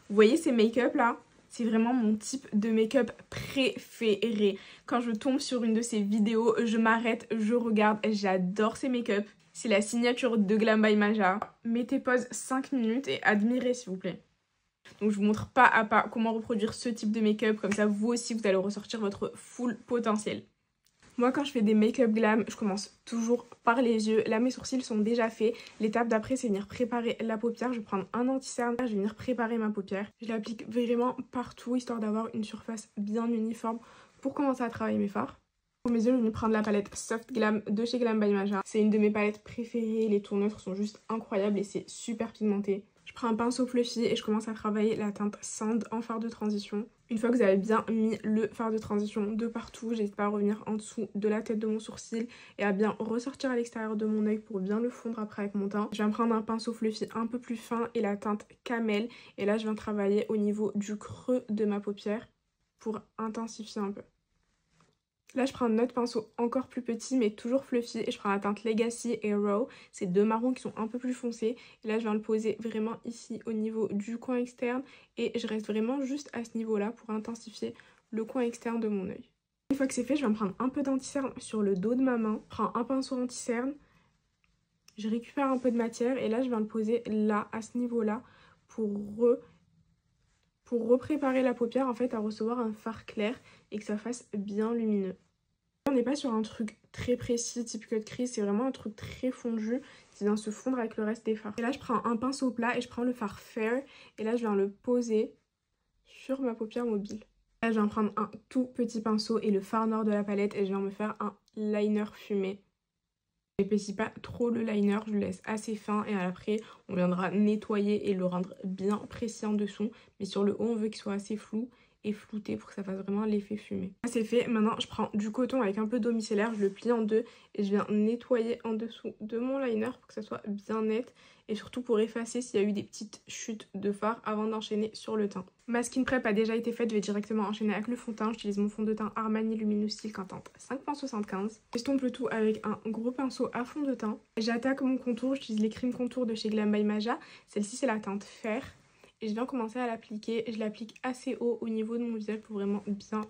Vous voyez ces make-up là? C'est vraiment mon type de make-up préféré. Quand je tombe sur une de ces vidéos, je m'arrête, je regarde, j'adore ces make-up. C'est la signature de Glam by Maja. Mettez pause 5 minutes et admirez s'il vous plaît. Donc je vous montre pas à pas comment reproduire ce type de make-up, comme ça vous aussi vous allez ressortir votre full potentiel. Moi quand je fais des make-up glam, je commence toujours par les yeux. Là mes sourcils sont déjà faits. L'étape d'après c'est venir préparer la paupière. Je vais prendre un anti-cerne, je vais venir préparer ma paupière. Je l'applique vraiment partout histoire d'avoir une surface bien uniforme pour commencer à travailler mes fards. Pour mes yeux, je vais venir prendre la palette Soft Glam de chez Glam by Maja. C'est une de mes palettes préférées, les tons neutres sont juste incroyables et c'est super pigmenté. Je prends un pinceau fluffy et je commence à travailler la teinte Sand en fard de transition. Une fois que vous avez bien mis le fard de transition de partout, j'hésite pas à revenir en dessous de la tête de mon sourcil et à bien ressortir à l'extérieur de mon œil pour bien le fondre après avec mon teint. Je viens prendre un pinceau fluffy un peu plus fin et la teinte Camel. Et là, je viens travailler au niveau du creux de ma paupière pour intensifier un peu. Là, je prends un autre pinceau encore plus petit, mais toujours fluffy. Et je prends la teinte Legacy et Raw. C'est deux marrons qui sont un peu plus foncés. Et là, je viens le poser vraiment ici au niveau du coin externe. Et je reste vraiment juste à ce niveau-là pour intensifier le coin externe de mon œil. Une fois que c'est fait, je viens prendre un peu d'anti-cerne sur le dos de ma main. Je prends un pinceau anti-cerne. Je récupère un peu de matière. Et là, je viens le poser là, à ce niveau-là, pour repréparer la paupière en fait à recevoir un fard clair et que ça fasse bien lumineux. On n'est pas sur un truc très précis type cut crease, c'est vraiment un truc très fondu qui vient se fondre avec le reste des fards. Et là je prends un pinceau plat et je prends le fard Fair et là je viens le poser sur ma paupière mobile. Là je viens prendre un tout petit pinceau et le fard noir de la palette et je viens me faire un liner fumé. Je n'épaissis pas trop le liner, je le laisse assez fin et après on viendra nettoyer et le rendre bien précis en dessous. Mais sur le haut on veut qu'il soit assez flou et flouté pour que ça fasse vraiment l'effet fumé. Ça c'est fait, maintenant je prends du coton avec un peu d'eau micellaire, je le plie en deux et je viens nettoyer en dessous de mon liner pour que ça soit bien net. Et surtout pour effacer s'il y a eu des petites chutes de fard avant d'enchaîner sur le teint. Ma skin prep a déjà été faite, je vais directement enchaîner avec le fond de teint. J'utilise mon fond de teint Armani Luminous Silk en teinte 5.75. J'estompe le tout avec un gros pinceau à fond de teint. J'attaque mon contour, j'utilise les cream contour de chez Glam by Maja. Celle-ci c'est la teinte Fer. Et je viens commencer à l'appliquer. Je l'applique assez haut au niveau de mon visage pour vraiment bien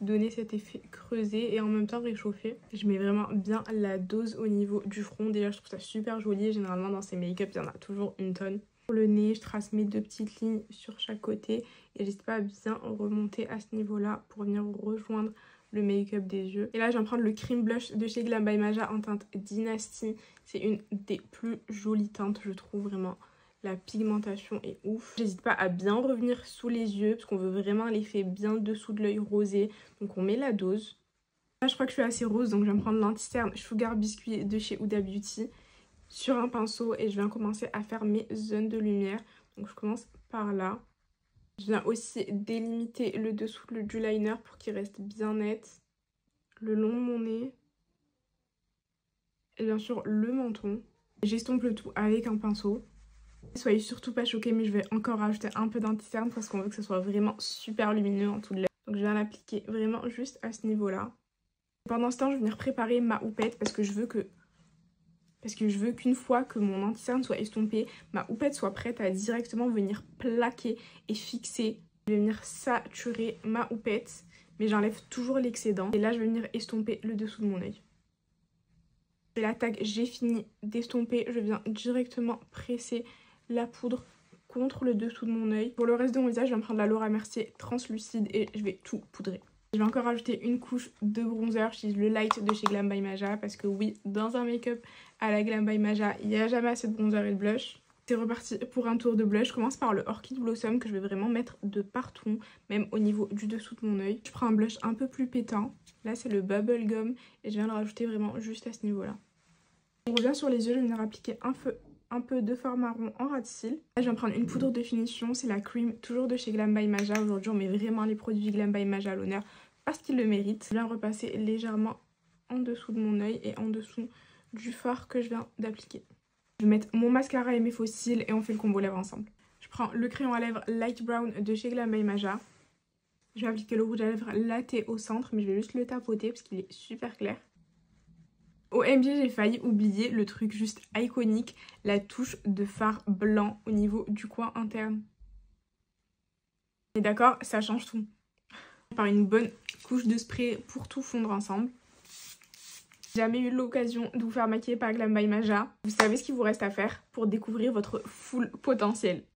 donner cet effet creusé et en même temps réchauffer. Je mets vraiment bien la dose au niveau du front. Déjà je trouve ça super joli. Généralement dans ces make-up il y en a toujours une tonne. Pour le nez je trace mes deux petites lignes sur chaque côté et j'hésite pas à bien remonter à ce niveau là pour venir rejoindre le make-up des yeux. Et là je viens prendre le cream blush de chez Glam by Maja en teinte Dynasty. C'est une des plus jolies teintes je trouve vraiment. La pigmentation est ouf. J'hésite pas à bien revenir sous les yeux parce qu'on veut vraiment l'effet bien dessous de l'œil rosé. Donc on met la dose. Là je crois que je suis assez rose donc je vais me prendre l'anti-cerne Sugar Biscuit de chez Huda Beauty sur un pinceau et je viens commencer à faire mes zones de lumière. Donc je commence par là. Je viens aussi délimiter le dessous du liner pour qu'il reste bien net. Le long de mon nez. Et bien sûr le menton. J'estompe le tout avec un pinceau. Soyez surtout pas choqués, mais je vais encore rajouter un peu d'anti-cerne parce qu'on veut que ce soit vraiment super lumineux en dessous de l'œil. Donc je viens l'appliquer vraiment juste à ce niveau-là. Pendant ce temps, je vais venir préparer ma houppette parce que je veux qu'une fois que mon anti-cerne soit estompé, ma houppette soit prête à directement venir plaquer et fixer. Je vais venir saturer ma houppette, mais j'enlève toujours l'excédent. Et là, je vais venir estomper le dessous de mon œil. Et là, tac, j'ai fini d'estomper. Je viens directement presser la poudre contre le dessous de mon œil. Pour le reste de mon visage, je vais prendre la Laura Mercier translucide et je vais tout poudrer. Je vais encore rajouter une couche de bronzer. J'utilise le light de chez Glam by Maja parce que oui, dans un make-up à la Glam by Maja, il n'y a jamais assez de bronzer et de blush. C'est reparti pour un tour de blush. Je commence par le Orchid Blossom que je vais vraiment mettre de partout, même au niveau du dessous de mon œil. Je prends un blush un peu plus pétant. Là, c'est le Bubble Gum et je viens le rajouter vraiment juste à ce niveau-là. On revient sur les yeux, je vais venir appliquer un peu de fard marron en ras de cils. Là, je vais prendre une poudre de finition, c'est la Cream, toujours de chez Glam by Maja. Aujourd'hui, on met vraiment les produits Glam by Maja à l'honneur parce qu'ils le méritent. Je viens repasser légèrement en dessous de mon œil et en dessous du fard que je viens d'appliquer. Je vais mettre mon mascara et mes faux cils et on fait le combo lèvres ensemble. Je prends le crayon à lèvres Light Brown de chez Glam by Maja. Je vais appliquer le rouge à lèvres Latte au centre, mais je vais juste le tapoter parce qu'il est super clair. OMG, j'ai failli oublier le truc juste iconique, la touche de fard blanc au niveau du coin interne. Et d'accord, ça change tout. Par une bonne couche de spray pour tout fondre ensemble. J'ai jamais eu l'occasion de vous faire maquiller par Glam by Maja. Vous savez ce qu'il vous reste à faire pour découvrir votre full potentiel.